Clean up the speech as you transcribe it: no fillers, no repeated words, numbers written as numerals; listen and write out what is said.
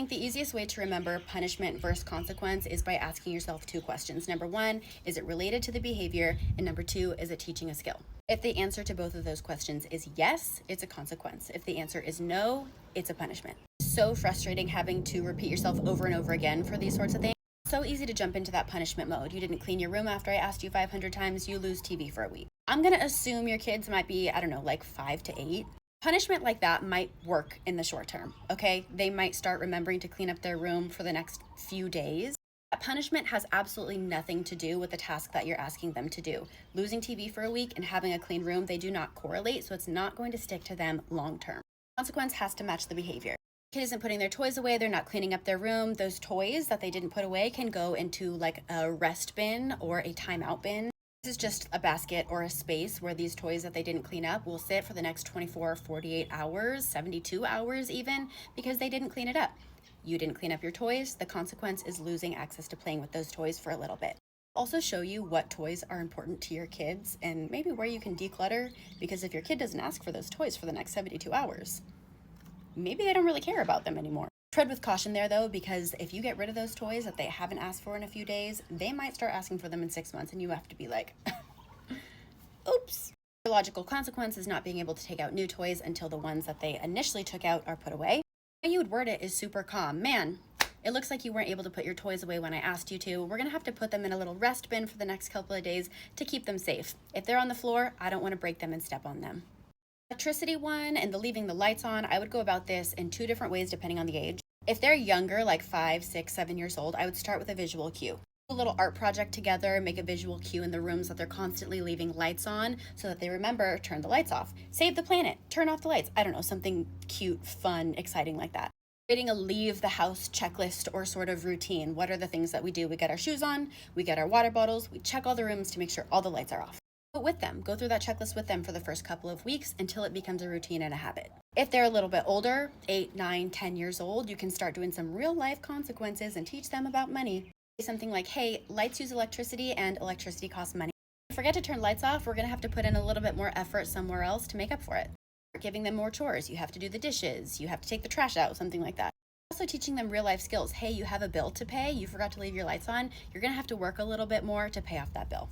think the easiest way to remember punishment versus consequence is by asking yourself two questions. Number one, is it related to the behavior? And number two, is it teaching a skill? If the answer to both of those questions is yes, it's a consequence. If the answer is no, it's a punishment. So frustrating having to repeat yourself over and over again for these sorts of things. So easy to jump into that punishment mode. You didn't clean your room after I asked you 500 times, you lose TV for a week. I'm gonna assume your kids might be, I don't know, like 5 to 8. Punishment like that might work in the short term, okay? They might start remembering to clean up their room for the next few days. That punishment has absolutely nothing to do with the task that you're asking them to do. Losing TV for a week and having a clean room, they do not correlate, so it's not going to stick to them long term. Consequence has to match the behavior. Kid isn't putting their toys away, they're not cleaning up their room. Those toys that they didn't put away can go into like a rest bin or a timeout bin. This is just a basket or a space where these toys that they didn't clean up will sit for the next 24, 48 hours, 72 hours even, because they didn't clean it up. You didn't clean up your toys. The consequence is losing access to playing with those toys for a little bit. Also show you what toys are important to your kids and maybe where you can declutter, because if your kid doesn't ask for those toys for the next 72 hours, maybe they don't really care about them anymore. Tread with caution there though, because if you get rid of those toys that they haven't asked for in a few days, they might start asking for them in 6 months and you have to be like, oops. The logical consequence is not being able to take out new toys until the ones that they initially took out are put away. The way you would word it is super calm. Man, it looks like you weren't able to put your toys away when I asked you to. We're gonna have to put them in a little rest bin for the next couple of days to keep them safe. If they're on the floor, I don't wanna break them and step on them. Electricity one and the leaving the lights on, I would go about this in 2 different ways depending on the age. If they're younger, like 5, 6, 7 years old, I would start with a visual cue. Do a little art project together, make a visual cue in the rooms that they're constantly leaving lights on so that they remember, turn the lights off, save the planet, turn off the lights. I don't know, something cute, fun, exciting like that. Creating a leave the house checklist or sort of routine. What are the things that we do? We get our shoes on, we get our water bottles, we check all the rooms to make sure all the lights are off. Go with them, go through that checklist with them for the first couple of weeks until it becomes a routine and a habit. If they're a little bit older, 8, 9, 10 years old, you can start doing some real life consequences and teach them about money. Say something like, hey, lights use electricity and electricity costs money. If we forget to turn lights off, we're gonna have to put in a little bit more effort somewhere else to make up for it. We're giving them more chores. You have to do the dishes, you have to take the trash out, something like that. Also teaching them real life skills. Hey, you have a bill to pay, you forgot to leave your lights on, you're gonna have to work a little bit more to pay off that bill.